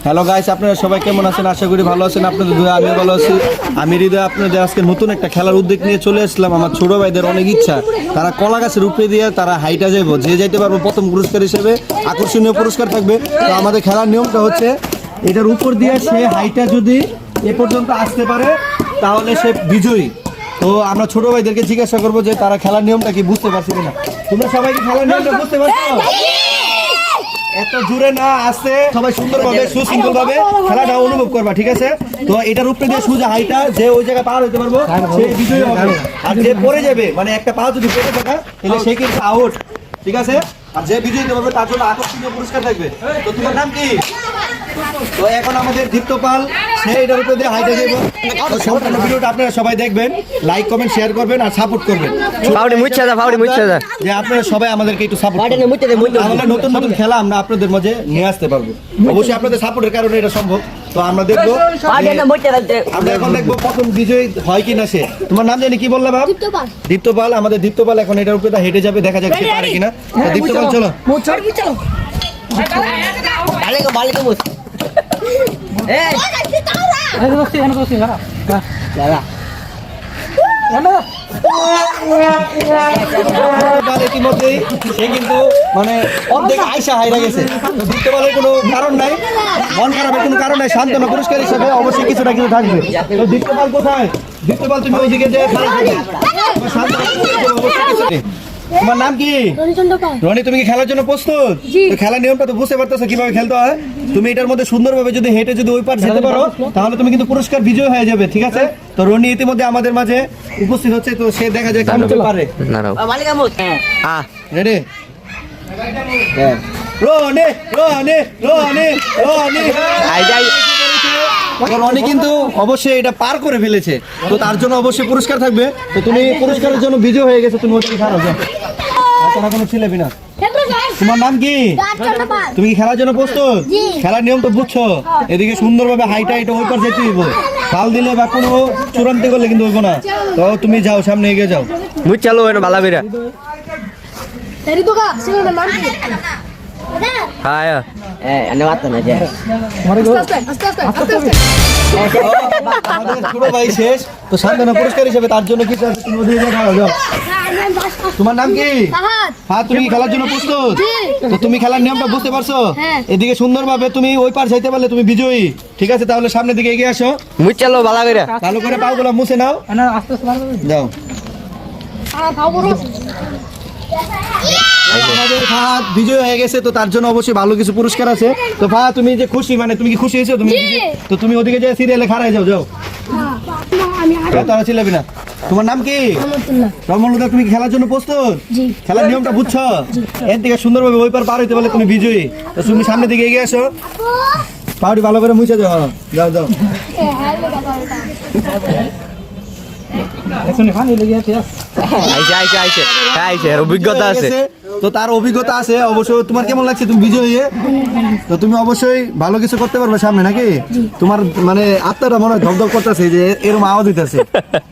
Hello guys, আপনারা সবাই কেমন আছেন? আশা করি ভালো আছেন। আপনাদের দোয়া আমিও ভালো আছি। আমি হৃদয় আপনাদের আজকে নতুন একটা খেলার উদ্যোগ নিয়ে চলে আসলাম। আমার ছোট ভাইদের অনেক ইচ্ছা, তারা কলা গাছের উপরে দিয়ে তারা হাইটা যাইবো, যে যাইতে পারবো প্রথম পুরস্কার হিসেবে আকর্ষণীয় পুরস্কার থাকবে। তো আমাদের খেলার নিয়মটা হচ্ছে, এটার উপর দিয়ে সে হাইটা যদি এ পর্যন্ত আসতে পারে তাহলে সে বিজয়ী। তো আমরা ছোট ভাইদেরকে জিজ্ঞাসা করবো যে তারা খেলার নিয়মটা কি বুঝতে পারছে কিনা। তোমরা সবাই কি খেলার নিয়মটা বুঝতে পারছো? এত জোরে না, আসতে সবাই সুন্দরভাবে সুশৃঙ্খল ভাবে খেলাটা অনুভব করবা, ঠিক আছে? তো এটার উপরে দিয়ে সোজা হাইটা যে ওই জায়গায় পার হইতে পারবো সে বিজয়ী হবে। আর যে পড়ে যাবে, মানে একটা পা যদি পড়ে থাকা, তাহলে সে কিন্তু আউট, ঠিক আছে? আর যে বিজয়ী হবে তার জন্য আকর্ষণীয় পুরস্কার থাকবে। তো তোমার নাম কি? তো এখন আমাদের দীপ্ত পাল, সে এটার উপরে দিয়ে হাইটা যাবো। তো সম্পূর্ণ ভিডিওটা আপনারা সবাই দেখবেন, লাইক কমেন্ট শেয়ার করবেন আর সাপোর্ট করবেন। যে আপনারা সবাই আমাদেরকে একটু সাপোর্ট করবেন, তাহলে নতুন নতুন খেলা আমরা আপনাদের মাঝে নিয়ে আসতে পারবো। অবশ্যই আপনাদের সাপোর্টের কারণে এটা সম্ভব। তো আমরা দেখবো, আমরা এখন দেখবো প্রথম বিজয়ী হয় কিনা সে। তোমার নাম জানি কি বললে বাপ? দীপ্ত পাল। আমাদের দীপ্ত পাল এখন এটার উপরে হেঁটে যাবে, দেখা যাক সে পারে কিনা। দীপ্ত পাল চলো। ইতিমধ্যেই সে কিন্তু মানে অর্ধেক আয়সা হাইরা গেছে। তো দীপ্ত পালের কোনো কারণ নাই, মন খারাপের কোনো কারণ নাই। সান্ত্বনা পুরস্কার হিসেবে অবশ্যই কিছুটা কিছু থাকবে। তো দীপ্ত পাল কোথায়? দীপ্ত পাল তুমি ওইদিকে যে তোমার নাম কি? রনি। তুমি কি খেলার জন্য প্রস্তুত? তো খেলার নিয়মটা তো বুঝতে পারতেছো কিভাবে খেলতে হয়। তুমি এটার মধ্যে সুন্দরভাবে যদি হেঁটে যদি ওই পার যেতে পারো তাহলে তুমি কিন্তু পুরস্কার বিজয় হয়ে যাবে, ঠিক আছে? তো রনি ইতিমধ্যে আমাদের মাঝে উপস্থিত হচ্ছে, তো সে দেখা যায় কেমন পারে। রেডি? রনি রনি রনি রনি রনি কিন্তু অবশ্যই এটা পার করে ফেলেছে, তো তার জন্য অবশ্যই পুরস্কার থাকবে। তো তুমি পুরস্কারের জন্য বিজয় হয়ে গেছে, তুমি ওখানে খারাপ যাও, কোনো ছেলে না। তোমার নাম কি? তুমি কি খেলার জন্য প্রস্তুত? খেলার নিয়ম তো বুঝছো। এদিকে সুন্দরভাবে হাইটা এটা ওই পার যেতে হইব, ফাল দিলে বা কোনো চূড়ান্তে করলে কিন্তু হইব না। তো তুমি যাও, সামনে এগিয়ে যাও। মুই চালো এনে বালা বেরা ছোট ভাই শেষ, তো সান্ত্বনা পুরস্কার হিসেবে তার জন্য কিছু আছে, তুমি ওদিকে যাও। তোমার নাম কি? হ্যাঁ, তুমি খেলার জন্য প্রস্তুত? তো তুমি খেলার নিয়মটা বুঝতে পারছো? এদিকে সুন্দরভাবে তুমি ওই পার যাইতে পারলে তুমি বিজয়ী, ঠিক আছে? তাহলে সামনের দিকে এগিয়ে আসো। মুই চালো বালা বেরা ভালো করে পাগুলো মুছে নাও, যাও। আমাদের ফাহাদ বিজয় হয়ে গেছে, তো তার জন্য অবশ্যই ভালো কিছু পুরস্কার আছে। তো ফাহাদ, তুমি যে খুশি, মানে তুমি কি খুশি হয়েছো? তুমি তো তুমি ওদিকে যে সিরিয়ালে খাড়ায় যাও, যাও। তারা ছিলাবি না। তোমার নাম কি? রহমতুল্লাহ। তুমি খেলার জন্য প্রস্তুত? খেলার নিয়মটা বুঝছো? এর দিকে সুন্দরভাবে ওই পার হইতে পারলে তুমি বিজয়ী। তো তুমি সামনের দিকে এগিয়ে আসো, পাউডি ভালো করে মুছে যাও, যাও যাও। অভিজ্ঞতা আছে, তো তার অভিজ্ঞতা আছে অবশ্য। তোমার কেমন লাগছে তুমি বিজয় হয়ে? তো তুমি অবশ্যই ভালো কিছু করতে পারবে সামনে, নাকি? তোমার মানে আত্মাটা মনে হয় ধপধপ করতেছে যে এরকম আওয়াজ দিতেছে।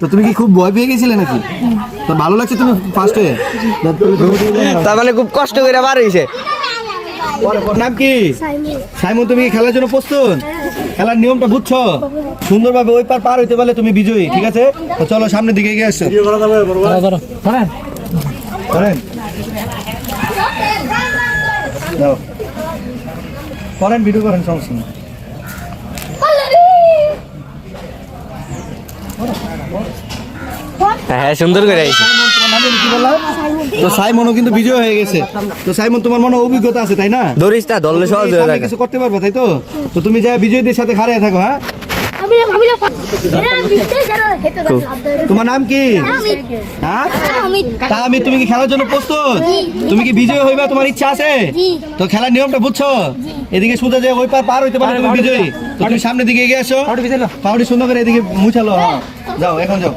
তো তুমি কি খুব ভয় পেয়ে গেছিলে নাকি? তো ভালো লাগছে তুমি ফার্স্টে? তার মানে খুব কষ্ট করে বার হয়েছে। নাম কি? সাইমন। তুমি কি খেলার জন্য প্রস্তুত? খেলার নিয়মটা বুঝছো? সুন্দরভাবে ওই পার হইতে পারলে তুমি বিজয়ী, ঠিক আছে? তো চলো সামনের দিকে এগিয়ে আসো। করেন, ভিডিও করেন, সমস্যা নেই। হ্যাঁ, সুন্দর করে আইছে। তো সাইমনও কিন্তু বিজয় হয়ে গেছে। তো সাইমন, তোমার মনে অভিজ্ঞতা আছে, তাই না? ধরিস না, ধরলে সহজ হয়ে যায়, কিছু করতে পারবে, তাই তো? তো তুমি যা বিজয়ীদের সাথে খাড়ায় থাকো। হ্যাঁ, তোমার নাম কি? হ্যাঁ, তাহমিদ। তুমি কি খেলার জন্য প্রস্তুত? তুমি কি বিজয় হইবা? তোমার ইচ্ছা আছে? তো খেলার নিয়মটা বুঝছো? এদিকে সোজা যে ওই পার হইতে পারলে তুমি বিজয়ী। তো তুমি সামনের দিকে এগিয়ে আসো, পাউডি সুন্দর করে এদিকে মুছালো। হ্যাঁ, যাও, এখন যাও।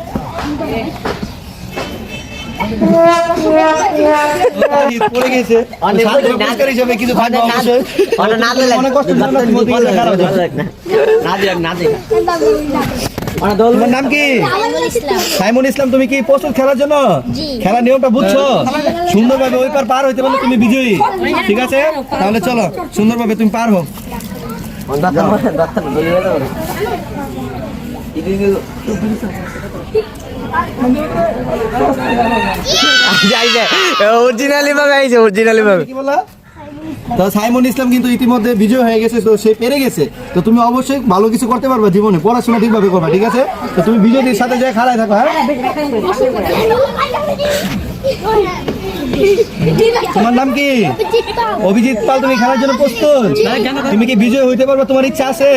পড়ে গেছে, হিসাবে কিছু থাকবে অবশ্যই। অনেক কষ্ট তোমার নাম কি? সাইমন ইসলাম। তুমি কি প্রস্তুত খেলার জন্য? খেলার নিয়মটা বুঝছো? সুন্দরভাবে ওই পার হইতে পারলে তুমি বিজয়ী, ঠিক আছে? তাহলে চলো সুন্দরভাবে তুমি পার হও। অরিজিনালি ভাবে আইছে, অরিজিনালি ভাবে। কি বলা? তো সাইমন ইসলাম কিন্তু ইতিমধ্যে বিজয় হয়ে গেছে, তো সে পেরে গেছে। তো তুমি অবশ্যই ভালো কিছু করতে পারবে জীবনে, পড়াশোনা ঠিকভাবে করবে, ঠিক আছে? তো তুমি বিজয়ীর সাথে যায় খাড়ায় থাকো। হ্যাঁ, তোমার নাম কি? অভিজিৎ পাল। তুমি খেলার জন্য প্রস্তুত? তুমি কি বিজয় হইতে পারবে? তোমার ইচ্ছা আছে?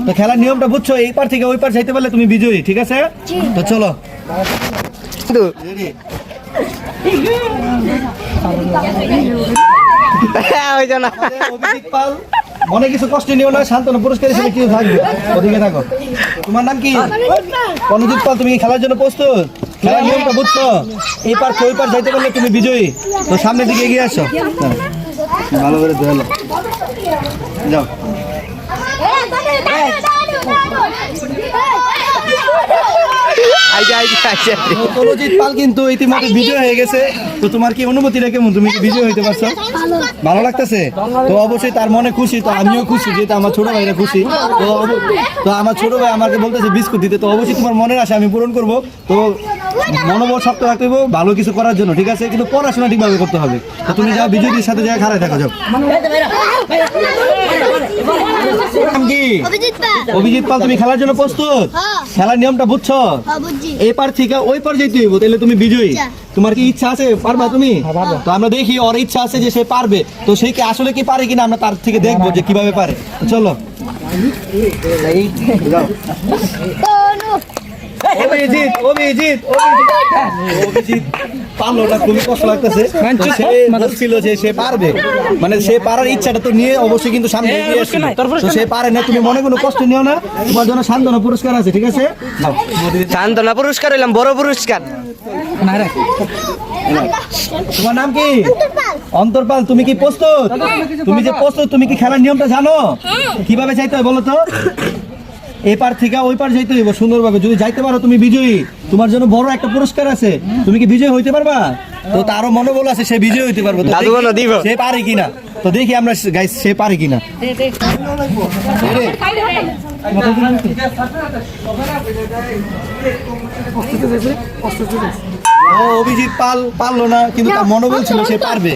তো খেলার নিয়মটা বুঝছো? এই পার থেকে ওই পার যাইতে পারলে তুমি বিজয়ী, ঠিক আছে? তো চলো। অভিজিৎ পাল, মনে কিছু কষ্ট নিও না, শান্তনু পুরস্কার হিসেবে কিছু থাকবে, ওদিকে থাকো। তোমার নাম কি? অনুজিৎ পাল। তুমি কি খেলার জন্য প্রস্তুত? খেলার নিয়মটা বুঝছো? এই পার ওই পার যাইতে পারলে তুমি বিজয়ী। তো সামনের দিকে এগিয়ে আসো, ভালো করে ধরো, যাও। অনুজিৎ পাল কিন্তু ইতিমধ্যে বিজয় হয়ে গেছে। তো তোমার কি অনুভূতিটা কেমন? তুমি কি বিজয় হইতে পারছো? ভালো লাগতেছে? তো অবশ্যই তার মনে খুশি, তো আমিও খুশি, যেহেতু আমার ছোট ভাইরা খুশি। তো আমার ছোট ভাই আমাকে বলতেছে বিস্কুট দিতে, তো অবশ্যই তোমার মনের আশা আমি পূরণ করব। তো মনোবল শক্ত রাখতে হবে ভালো কিছু করার জন্য, ঠিক আছে? কিন্তু পড়াশোনা ঠিকভাবে করতে হবে। তো তুমি যাও, বিজয়ীর সাথে যাও খাড়ায় থাকো, যাও। নাম কি? অভিজিৎ পাল। তুমি খেলার জন্য প্রস্তুত? খেলার নিয়মটা বুঝছো? এই পার থেকে ওই পার যেতে হইব, তাহলে তুমি বিজয়ী। তোমার কি ইচ্ছা আছে? পারবা তুমি? তো আমরা দেখি ওর ইচ্ছা আছে যে সে পারবে, তো সে কি আসলে কি পারে কিনা আমরা তার থেকে দেখবো যে কিভাবে পারে। চলো। অভিজিৎ অভিজিৎ অভিজিৎ পারলো না, খুবই কষ্ট লাগতেছে। সে বলছিল যে সে পারবে, মানে সে পারার ইচ্ছাটা তো নিয়ে অবশ্যই কিন্তু সামনে এগিয়ে আসছিল। তো সে পারে না, তুমি মনে কোনো কষ্ট নিও না, তোমার জন্য সান্ত্বনা পুরস্কার আছে, ঠিক আছে? সান্ত্বনা পুরস্কার হইলাম বড় পুরস্কার। তোমার নাম কি? অন্তরপাল। তুমি কি প্রস্তুত? তুমি যে প্রস্তুত, তুমি কি খেলার নিয়মটা জানো? কিভাবে চাইতে হয় বলো তো? এই পার থেকে ওই পার যাইতে হইব সুন্দরভাবে। যদি যাইতে পারো তুমি বিজয়ী, তোমার জন্য বড় একটা পুরস্কার আছে। তুমি কি বিজয় হইতে পারবা? তো তারও মনোবল আছে, সে বিজয় হইতে পারবে। তো দেখি সে পারে কিনা, তো দেখি আমরা গাইস সে পারে কিনা। অভিজিৎ পাল পারলো না, কিন্তু তার মনোবল ছিল সে পারবে।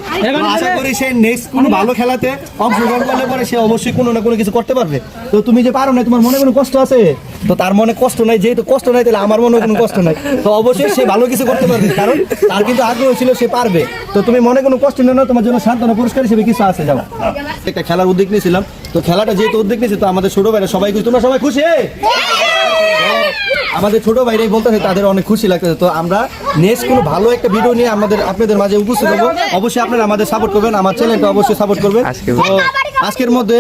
আশা করি সে নেক্সট কোনো ভালো খেলাতে অংশগ্রহণ করলে পরে সে অবশ্যই কোনো না কোনো কিছু করতে পারবে। তো তুমি যে পারো না, তোমার মনে কোনো কষ্ট আছে? তো তার মনে কষ্ট নাই, যেহেতু কষ্ট নাই তাহলে আমার মনে কোনো কষ্ট নাই। তো অবশ্যই সে ভালো কিছু করতে পারবে, কারণ তার কিন্তু আগ্রহ ছিল, সে পারবে। তো তুমি মনে কোনো কষ্ট নেই না, তোমার জন্য সান্ত্বনা পুরস্কার হিসেবে কিছু আছে, যাও। একটা খেলার উদ্যোগ নিয়েছিলাম, তো খেলাটা যেহেতু উদ্যোগ নিয়েছে, তো আমাদের ছোট ভাইরা সবাই খুশি। তোমরা সবাই খুশি? আমাদের ছোট ভাইরাই বলতেছে তাদের অনেক খুশি লাগতেছে। তো আমরা নেক্সট কোনো ভালো একটা ভিডিও নিয়ে আপনাদের মাঝে উপস্থিত হবো। অবশ্যই আপনারা আমাদের সাপোর্ট করবেন, আমার চ্যানেলটা অবশ্যই সাপোর্ট করবেন। তো আজকের মধ্যে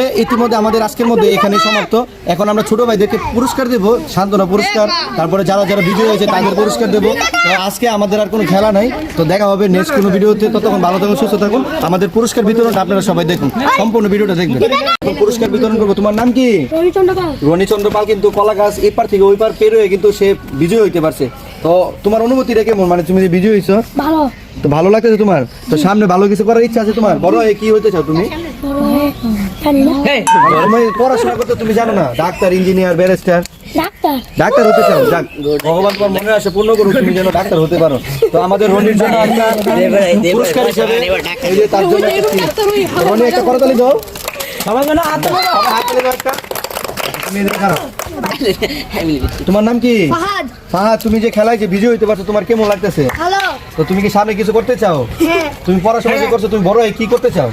আজকের মধ্যে এখানেই সমাপ্ত। এখন আমরা ছোট ভাইদেরকে পুরস্কার দেবো, সান্ত্বনা পুরস্কার, তারপরে যারা যারা ভিডিও হয়েছে তাদের পুরস্কার দেবো। তো আজকে আমাদের আর কোনো খেলা নাই, তো দেখা হবে নেক্সট কোনো ভিডিওতে। ততক্ষণ ভালো থাকুন, সুস্থ থাকুন। আমাদের পুরস্কার বিতরণটা আপনারা সবাই দেখুন, সম্পূর্ণ ভিডিওটা দেখবেন। পুরস্কার বিতরণ করবো। তোমার নাম কি? রনিচন্দ্র পাল। কিন্তু কলা গাছ এই পার থেকে ওই পার পেরোয় কিন্তু সে বিজয় হইতে পারছে। তো তোমার অনুভূতিটা কেমন? মানে তুমি যে বিজয় হয়েছো, ভালো। তো ভালো লাগতেছে তোমার? তো সামনে ভালো কিছু করার ইচ্ছা আছে তোমার? বড় হয়ে কি হতে চাও তুমি? তুমি পড়াশোনা করতে তুমি জানো না? ডাক্তার, ইঞ্জিনিয়ার, ব্যারিস্টার, ডাক্তার হতে চাও? যাক, ভগবান তোমার মনে আসে পূর্ণ করুক, তুমি যেন ডাক্তার হতে পারো। তো আমাদের রনির জন্য একটা পুরস্কার হিসাবে এই যে তার জন্য রনি একটা করতালি দাও, সবাই যেন হাত তালি দাও একটা। তুমি এদিকে খারাপ। তোমার নাম কি? ফাহাদ। তুমি যে খেলায় যে বিজয় হইতে পারছো, তোমার কেমন লাগতেছে? ভালো। তো তুমি কি সামনে কিছু করতে চাও? হ্যাঁ। তুমি পড়াশোনা যে করছো, তুমি বড় হয়ে কি করতে চাও?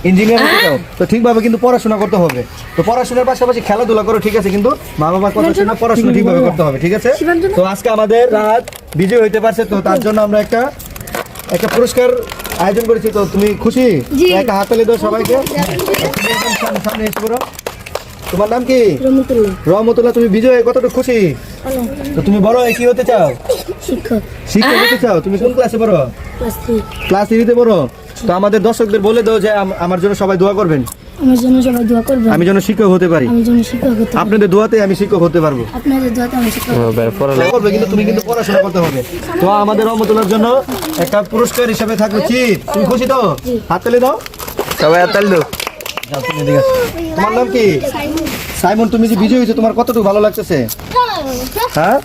ইঞ্জিনিয়ার হতে চাও? তো ঠিকভাবে কিন্তু পড়াশোনা করতে হবে। তো পড়াশোনার পাশাপাশি খেলাধুলা করো, ঠিক আছে? কিন্তু মা বাবার কথা শুনে পড়াশোনা ঠিকভাবে করতে হবে, ঠিক আছে? তো আজকে আমাদের রাত বিজয় হইতে পারছে, তো তার জন্য আমরা একটা পুরস্কার আয়োজন করেছি। তো তুমি খুশি? একটা হাততালি দাও সবাইকে। সামনে এসে পড়ো। তোমার নাম কি? রহমতুল্লাহ। তুমি বিজয় কতটুকু খুশি? তো তুমি বড় হয়ে কি হতে চাও? শিক্ষক হতে চাও? তুমি কোন ক্লাসে পড়ো? ক্লাস 3 তে পড়ো। তো আমাদের দর্শকদের বলে দাও যে আমার জন্য সবাই দোয়া করবেন। আমার জন্য সবাই দোয়া করবেন। আমি যেন শিক্ষক হতে পারি। আমি যেন শিক্ষক হতে পারি। আপনাদের দোয়াতে আমি শিক্ষক হতে পারবো। আপনাদের দোয়াতে আমি শিক্ষক হতে পারি। পড়ালেখা করবে কিন্তু তুমি কিন্তু পড়াশোনা করতে হবে। তো আমাদের রহমতুল্লাহর জন্য একটা পুরস্কার হিসেবে থাকবে চিপ। তুমি খুশি তো? হাত তালি দাও। সবাই হাততালি দাও। যাও, তুমি এদিকে আসো। তোমার নাম কি? সাইমন। তুমি যে বিজয় হয়েছো তোমার কতটুকু ভালো লাগতেছে? হ্যাঁ,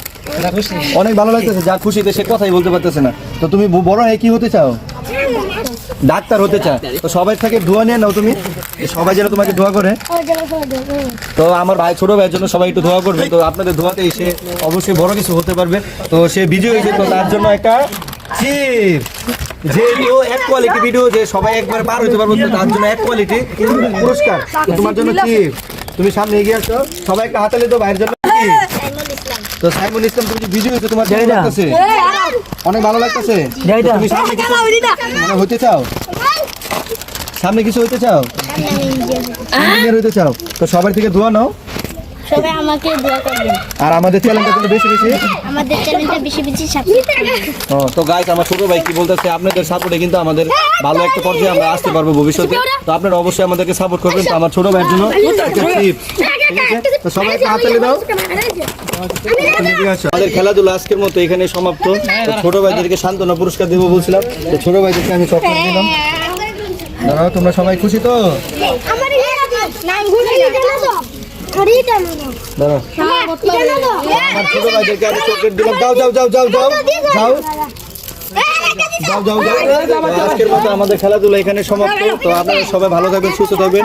অনেক ভালো লাগতেছে। যা খুশিতে সে কথাই বলতে পারতেছে না। তো তুমি বড় হয়ে কি হতে চাও? ডাক্তার হতে চাও। তো সবাই থেকে দোয়া নিয়ে নাও তুমি, সবাই যেন তোমাকে দোয়া করে। আমার জন্য সবাই দোয়া করবেন। তো আমার ভাই ছোট ভাইয়ের জন্য সবাই একটু দোয়া করবে। তো আপনাদের দোয়াতেই সে অবশ্যই বড় কিছু হতে পারবে। তো সে বিজয় হয়েছে, তো তার জন্য একটা চিপ। যেহেতু এক কোয়ালিটি ভিডিও, যে সবাই একবার পার হইতে পারবো, তো তার জন্য এক কোয়ালিটি পুরস্কার। তো তোমার জন্য চিপ। তুমি সামনে এগিয়ে আসো, সবাই একটা হাতালি দাও ভাইয়ের জন্য। তো সাইমুল ইসলাম, তুমি যে বিজয় হয়েছে তোমার ভালো লাগতেছে? অনেক ভালো লাগতেছে। তুমি সামনে কিছু মানে হতে চাও? সামনে কিছু হইতে চাও? ইঞ্জিনিয়ার হইতে চাও? তো সবার থেকে দোয়া নাও। সবাই আমাকে দোয়া করবেন। আর আমাদের চ্যানেলটা কিন্তু বেশি বেশি। আমাদের চ্যানেলটা বেশি বেশি সাবস্ক্রাইব করবেন। তো গাইস, আমার ছোট ভাই কি বলতেছে, আপনাদের সাপোর্টে কিন্তু আমাদের ভালো একটা পর্যায়ে আমরা আসতে পারবো ভবিষ্যতে। তো আপনারা অবশ্যই আমাদেরকে সাপোর্ট করবেন। তো আমার ছোট ভাইয়ের জন্য একটা টিপ। ঠিক আছে? তো সবাই একটা হাত তালি দাও। আমাদের খেলাধুলা আজকের মতো এখানে সমাপ্ত। তো ছোট ভাইদেরকে সান্ত্বনা পুরস্কার দেবো বলছিলাম। তো ছোট ভাইদেরকে আমি চকলেট দিলাম। দাঁড়াও, তোমরা সবাই খুশি তো? আমার নাম ঘুরে জানো তো? ঘুরে জানো তো? দাঁড়াও, আমার ছোট ভাইদেরকে আমি চকলেট দিলাম। যাও যাও যাও যাও যাও যাও যাও যাও যাও। আজকের মতো আমাদের খেলাধুলা এখানে সমাপ্ত। তো আপনারা সবাই ভালো থাকবেন, সুস্থ থাকবেন।